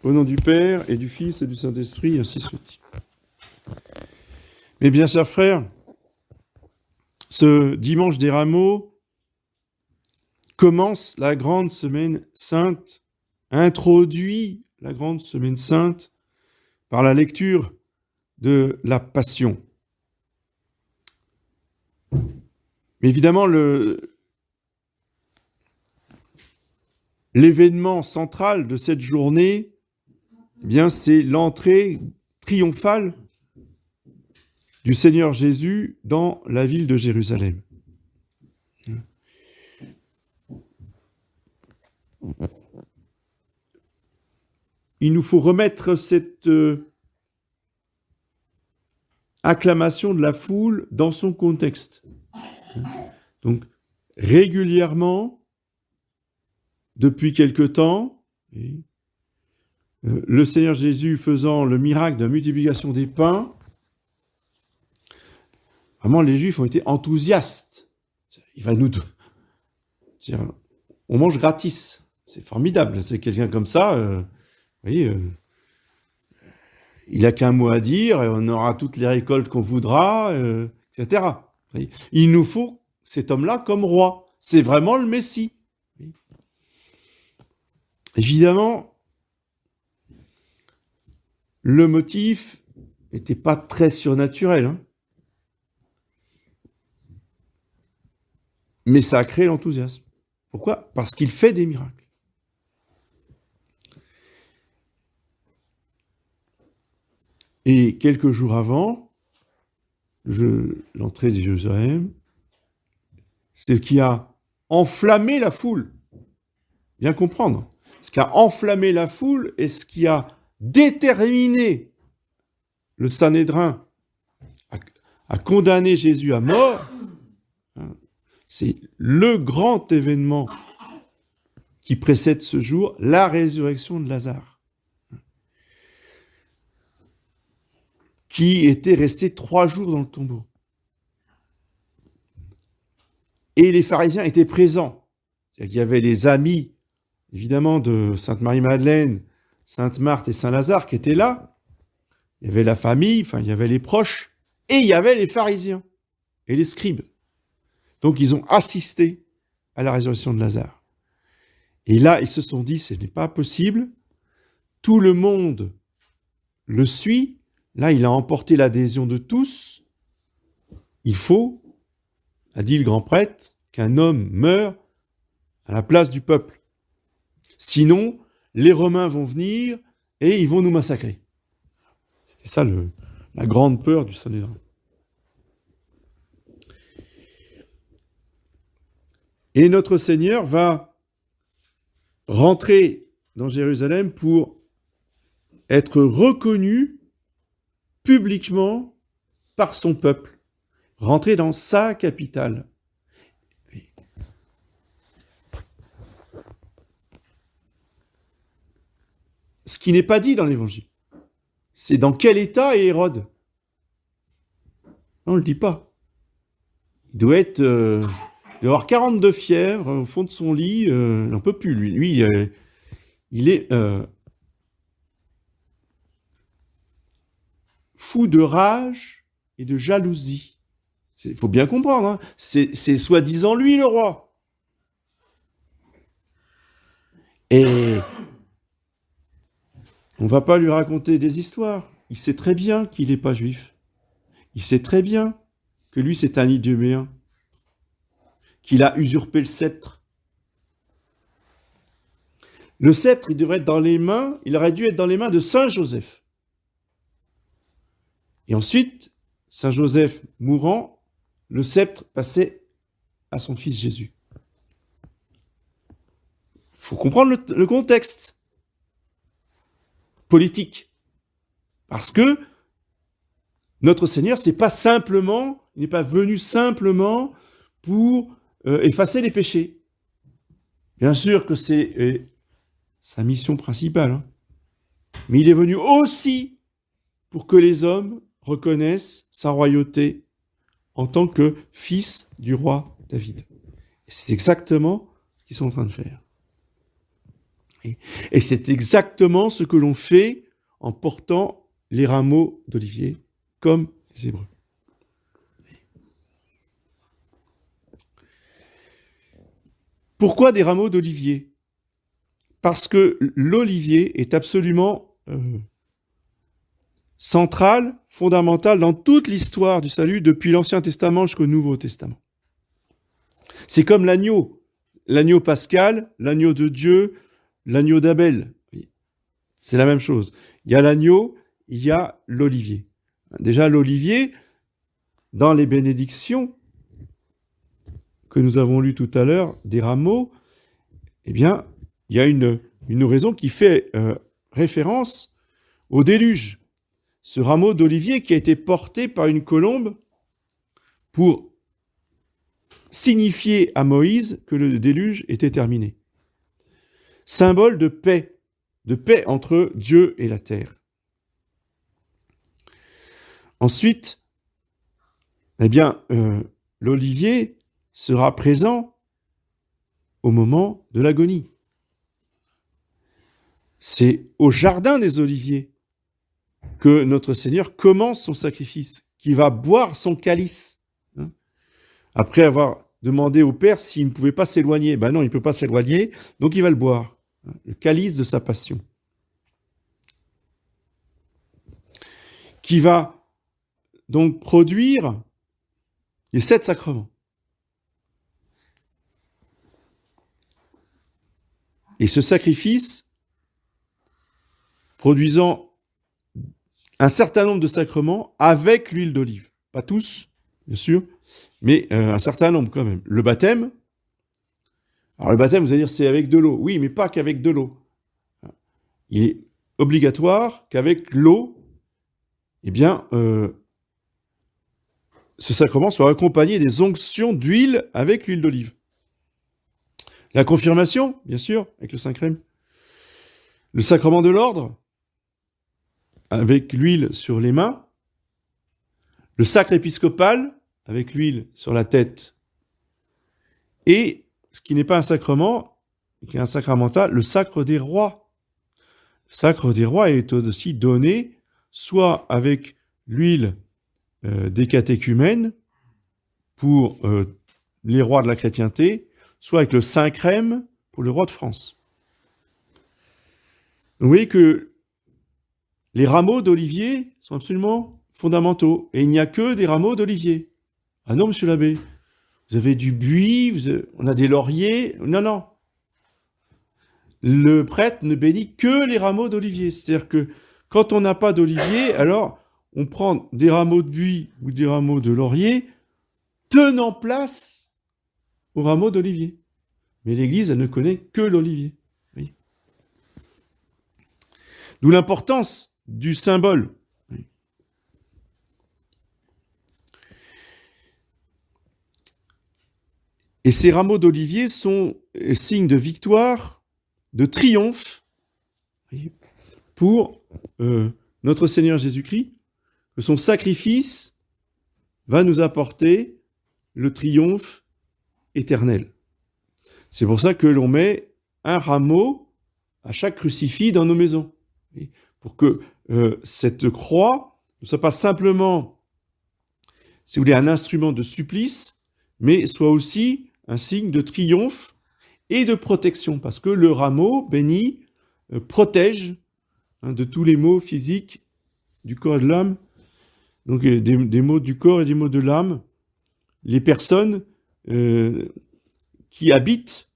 Au nom du Père et du Fils et du Saint-Esprit, ainsi soit-il. Mes bien chers frères, ce dimanche des Rameaux commence la grande semaine sainte, introduit la grande semaine sainte par la lecture de la Passion. Mais évidemment, l'événement central de cette journée, eh bien, c'est l'entrée triomphale du Seigneur Jésus dans la ville de Jérusalem. Il nous faut remettre cette acclamation de la foule dans son contexte. Donc, régulièrement, depuis quelque temps, le Seigneur Jésus faisant le miracle de la multiplication des pains, vraiment les Juifs ont été enthousiastes. Il va nous dire, on mange gratis, c'est formidable. C'est quelqu'un comme ça, vous voyez, il n'a qu'un mot à dire, on aura toutes les récoltes qu'on voudra, etc. Il nous faut cet homme-là comme roi. C'est vraiment le Messie. Évidemment, le motif n'était pas très surnaturel, hein. Mais ça a créé l'enthousiasme. Pourquoi ? Parce qu'il fait des miracles. Et quelques jours avant l'entrée de Jérusalem, ce qui a enflammé la foule, bien comprendre, ce qui a enflammé la foule et ce qui a déterminé le Sanhédrin à condamner Jésus à mort, c'est le grand événement qui précède ce jour, la résurrection de Lazare, qui était resté 3 jours dans le tombeau. Et les pharisiens étaient présents. C'est-à-dire qu'il y avait les amis, évidemment, de Sainte Marie-Madeleine, Sainte Marthe et Saint Lazare qui étaient là. Il y avait la famille, enfin, il y avait les proches, et il y avait les pharisiens et les scribes. Donc, ils ont assisté à la résurrection de Lazare. Et là, ils se sont dit, ce n'est pas possible. Tout le monde le suit. Là, il a emporté l'adhésion de tous. Il faut, a dit le grand prêtre, qu'un homme meure à la place du peuple. Sinon, les Romains vont venir et ils vont nous massacrer. C'était ça la grande peur du Sanhédrin. Et notre Seigneur va rentrer dans Jérusalem pour être reconnu publiquement par son peuple, rentrer dans sa capitale. Ce qui n'est pas dit dans l'Évangile, c'est dans quel état est Hérode. On ne le dit pas. Il doit avoir 42 fièvres au fond de son lit, il n'en peut plus, lui. Lui, il est fou de rage et de jalousie. Il faut bien comprendre, hein. C'est soi-disant lui le roi. Et on ne va pas lui raconter des histoires. Il sait très bien qu'il n'est pas juif. Il sait très bien que lui, c'est un Idumhéen, qu'il a usurpé le sceptre. Le sceptre, il aurait dû être dans les mains de Saint Joseph. Et ensuite, Saint Joseph mourant, le sceptre passait à son fils Jésus. Il faut comprendre le contexte politique. Parce que notre Seigneur, il n'est pas venu simplement pour effacer les péchés. Bien sûr que c'est sa mission principale, hein. Mais il est venu aussi pour que les hommes reconnaissent sa royauté en tant que fils du roi David. Et c'est exactement ce qu'ils sont en train de faire. Et c'est exactement ce que l'on fait en portant les rameaux d'olivier, comme les Hébreux. Pourquoi des rameaux d'olivier ? Parce que l'olivier est absolument central, fondamental dans toute l'histoire du salut, depuis l'Ancien Testament jusqu'au Nouveau Testament. C'est comme l'agneau pascal, l'agneau de Dieu, l'agneau d'Abel. C'est la même chose. Il y a l'agneau, il y a l'olivier. Déjà, l'olivier, dans les bénédictions que nous avons lues tout à l'heure, des rameaux, eh bien, il y a une raison qui fait référence au déluge. Ce rameau d'olivier qui a été porté par une colombe pour signifier à Moïse que le déluge était terminé. Symbole de paix entre Dieu et la terre. Ensuite, eh bien, l'olivier sera présent au moment de l'agonie. C'est au jardin des oliviers que notre Seigneur commence son sacrifice, qui va boire son calice. Après avoir demandé au Père s'il ne pouvait pas s'éloigner. Ben non, il ne peut pas s'éloigner, donc il va le boire. Le calice de sa passion. Qui va donc produire les 7 sacrements. Et ce sacrifice, produisant un certain nombre de sacrements avec l'huile d'olive. Pas tous, bien sûr, mais un certain nombre quand même. Le baptême, alors le baptême, vous allez dire, c'est avec de l'eau. Oui, mais pas qu'avec de l'eau. Il est obligatoire qu'avec l'eau, eh bien, ce sacrement soit accompagné des onctions d'huile avec l'huile d'olive. La confirmation, bien sûr, avec le Saint-Crème. Le sacrement de l'ordre, avec l'huile sur les mains. Le sacre épiscopal, avec l'huile sur la tête. Et, ce qui n'est pas un sacrement, qui est un sacramental, le sacre des rois. Le sacre des rois est aussi donné soit avec l'huile des catéchumènes pour les rois de la chrétienté, soit avec le Saint-Crème pour le roi de France. Vous voyez que les rameaux d'olivier sont absolument fondamentaux. Et il n'y a que des rameaux d'olivier. Ah non, monsieur l'abbé, vous avez du buis, on a des lauriers. Non, non. Le prêtre ne bénit que les rameaux d'olivier. C'est-à-dire que quand on n'a pas d'olivier, alors on prend des rameaux de buis ou des rameaux de laurier tenant place aux rameaux d'olivier. Mais l'Église, elle ne connaît que l'olivier. Oui. D'où l'importance du symbole. Oui. Et ces rameaux d'olivier sont signes de victoire, de triomphe pour notre Seigneur Jésus-Christ, que son sacrifice va nous apporter le triomphe éternel. C'est pour ça que l'on met un rameau à chaque crucifix dans nos maisons, pour que cette croix ne soit pas simplement, si vous voulez, un instrument de supplice, mais soit aussi un signe de triomphe et de protection, parce que le rameau béni protège de tous les maux physiques du corps et de l'âme, donc des maux du corps et des maux de l'âme, les personnes qui habitent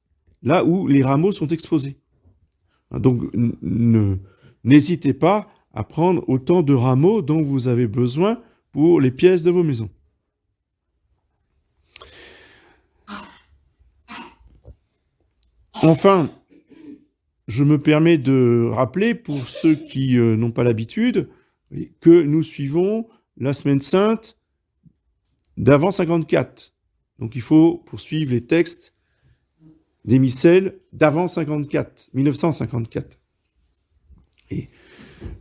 là où les rameaux sont exposés. Donc n'hésitez pas à prendre autant de rameaux dont vous avez besoin pour les pièces de vos maisons. Enfin, je me permets de rappeler, pour ceux qui n'ont pas l'habitude, que nous suivons la Semaine Sainte d'avant 54. Donc il faut poursuivre les textes des missels d'avant 54, 1954. Et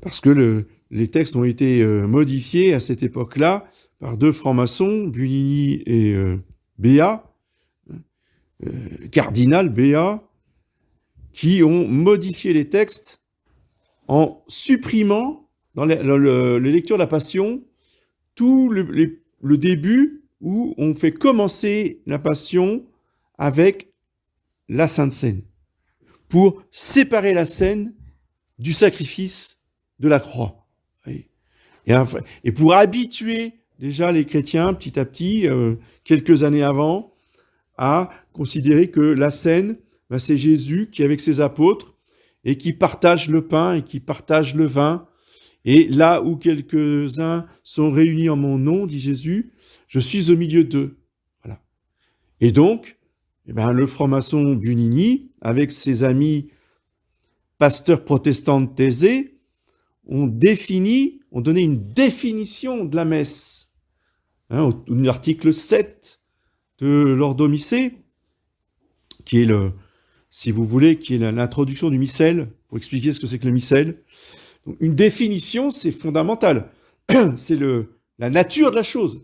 parce que les textes ont été modifiés à cette époque-là par 2 francs-maçons, Buligny et Béat, cardinal Béat, qui ont modifié les textes en supprimant dans les lectures de la Passion tout le début où on fait commencer la Passion avec la Sainte Seine, pour séparer la scène du sacrifice de la croix. Et pour habituer déjà les chrétiens, petit à petit, quelques années avant, à considérer que la scène, c'est Jésus qui est avec ses apôtres et qui partage le pain et qui partage le vin. Et là où quelques-uns sont réunis en mon nom, dit Jésus, je suis au milieu d'eux. Voilà. Et donc, le franc-maçon Bunini, avec ses amis pasteurs protestants de Thésée, ont donné une définition de la messe. Au article 7 de l'Ordomicée, qui est si vous voulez, qui est l'introduction du missel, pour expliquer ce que c'est que le missel. Donc, une définition, c'est fondamental. C'est la nature de la chose.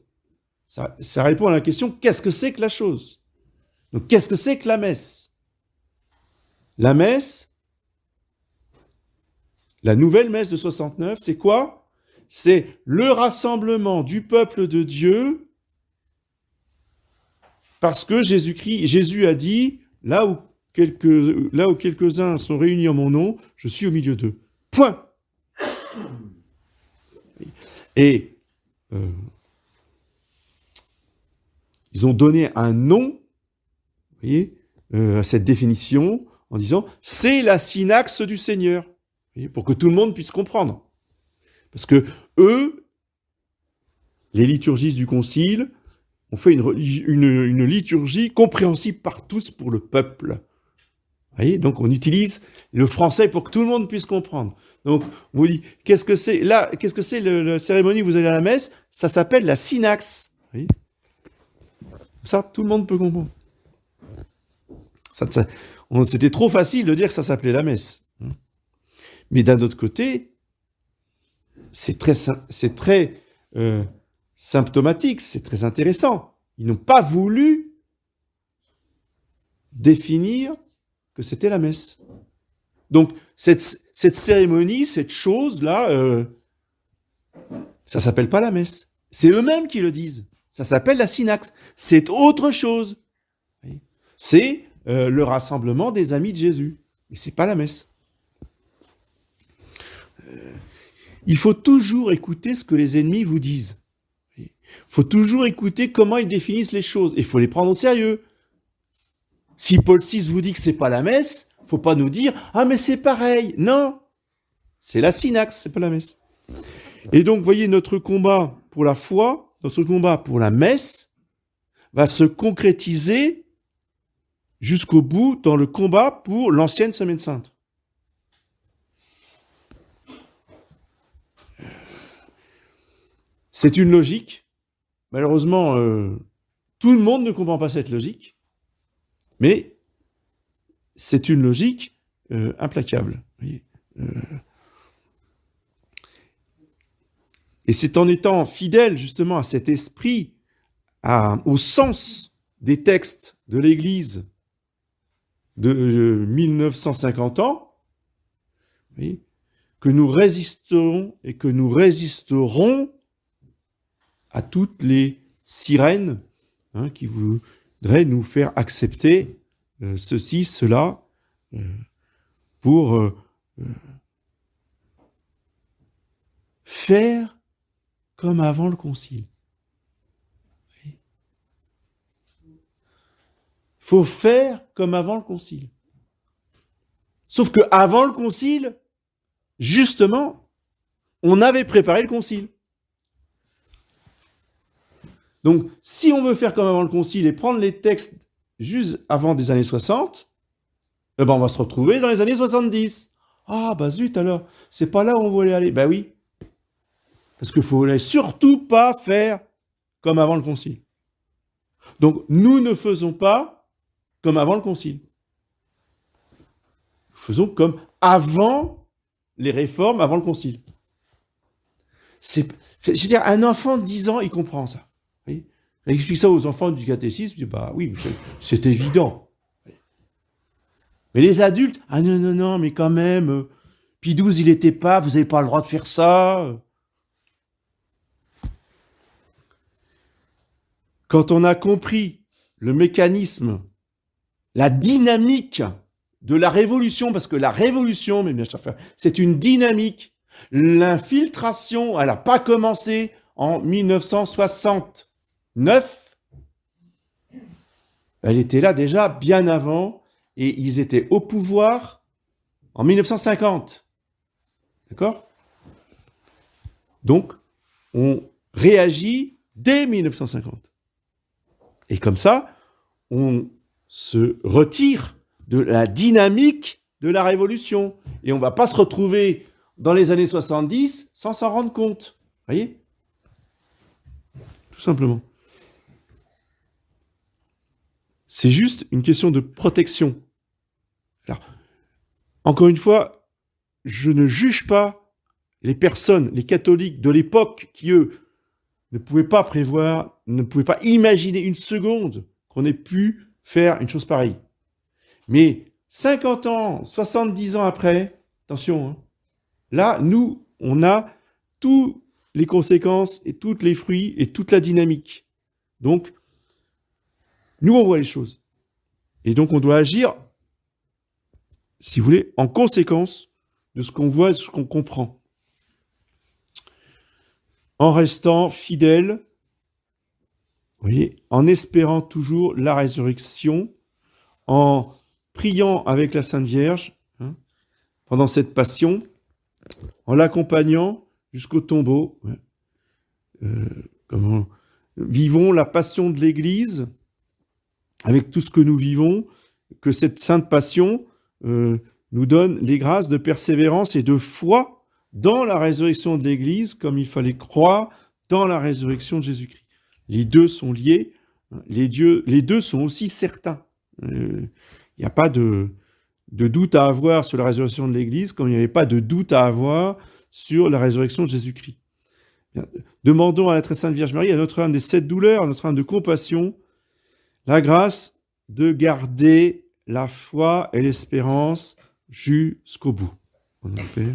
Ça répond à la question, qu'est-ce que c'est que la chose ? Donc, qu'est-ce que c'est que la messe ? La messe, la nouvelle messe de 69, c'est quoi ? C'est le rassemblement du peuple de Dieu parce que Jésus a dit, là où quelques-uns sont réunis en mon nom, je suis au milieu d'eux. Point. Et ils ont donné un nom, vous voyez, à cette définition, en disant « c'est la synaxe du Seigneur », pour que tout le monde puisse comprendre. Parce que eux, les liturgistes du Concile, ont fait une liturgie compréhensible par tous pour le peuple. Vous voyez, donc on utilise le français pour que tout le monde puisse comprendre. Donc, vous dites, qu'est-ce que c'est la cérémonie où vous allez à la messe ? Ça s'appelle la synaxe. Vous voyez ? Ça, tout le monde peut comprendre. C'était trop facile de dire que ça s'appelait la messe. Mais d'un autre côté, c'est très symptomatique, c'est très intéressant. Ils n'ont pas voulu définir que c'était la messe. Donc, cette cérémonie, cette chose-là, ça s'appelle pas la messe. C'est eux-mêmes qui le disent. Ça s'appelle la synaxe. C'est autre chose. C'est le rassemblement des amis de Jésus. Et c'est pas la messe. Il faut toujours écouter ce que les ennemis vous disent. Il faut toujours écouter comment ils définissent les choses. Et il faut les prendre au sérieux. Si Paul VI vous dit que c'est pas la messe, faut pas nous dire « Ah, mais c'est pareil !» Non, c'est la synaxe, c'est pas la messe. Et donc, vous voyez, notre combat pour la foi, notre combat pour la messe, va se concrétiser jusqu'au bout dans le combat pour l'ancienne Semaine Sainte. C'est une logique. Malheureusement, tout le monde ne comprend pas cette logique, mais c'est une logique implacable. Voyez, et c'est en étant fidèle justement à cet esprit, au sens des textes de l'Église de 1950 ans, voyez, que nous résistons et que nous résisterons à toutes les sirènes qui voudraient nous faire accepter ceci, cela, pour faire comme avant le concile. Il faut faire comme avant le concile. Sauf que avant le concile, justement, on avait préparé le concile. Donc, si on veut faire comme avant le concile et prendre les textes juste avant des années 60, on va se retrouver dans les années 70. Ah, zut alors, c'est pas là où on voulait aller. Oui, parce qu'il ne faut surtout pas faire comme avant le concile. Donc, nous ne faisons pas comme avant le concile. Nous faisons comme avant les réformes, avant le concile. Je veux dire, un enfant de 10 ans, il comprend ça. Il explique ça aux enfants du catéchisme, il dit, oui, c'est évident. Mais les adultes, ah non, non, non, mais quand même, Pie XII, il était pape, vous n'avez pas le droit de faire ça. Quand on a compris le mécanisme, la dynamique de la révolution, parce que la révolution, mes bien chers frères, c'est une dynamique. L'infiltration, elle n'a pas commencé en 1969. Elle était là déjà bien avant, et ils étaient au pouvoir en 1950. D'accord ? Donc, on réagit dès 1950. Et comme ça, on se retire de la dynamique de la révolution. Et on ne va pas se retrouver dans les années 70 sans s'en rendre compte. Vous voyez ? Tout simplement. C'est juste une question de protection. Alors, encore une fois, je ne juge pas les personnes, les catholiques de l'époque qui, eux, ne pouvaient pas prévoir, ne pouvaient pas imaginer une seconde qu'on ait pu faire une chose pareille. Mais 50 ans, 70 ans après, attention, hein, là, nous, on a toutes les conséquences et tous les fruits et toute la dynamique. Donc, nous, on voit les choses. Et donc, on doit agir, si vous voulez, en conséquence de ce qu'on voit et de ce qu'on comprend. En restant fidèle, vous voyez, en espérant toujours la résurrection, en priant avec la Sainte Vierge hein, pendant cette passion, en l'accompagnant jusqu'au tombeau. Vivons la passion de l'Église avec tout ce que nous vivons, que cette sainte passion nous donne les grâces de persévérance et de foi dans la résurrection de l'Église, comme il fallait croire dans la résurrection de Jésus-Christ. Les deux sont liés, les deux sont aussi certains. Il n'y a pas de doute à avoir sur la résurrection de l'Église, comme il n'y avait pas de doute à avoir sur la résurrection de Jésus-Christ. Demandons à la très sainte Vierge Marie, à Notre-Dame des 7 douleurs, à Notre-Dame de compassion, la grâce de garder la foi et l'espérance jusqu'au bout. Au nom du Père.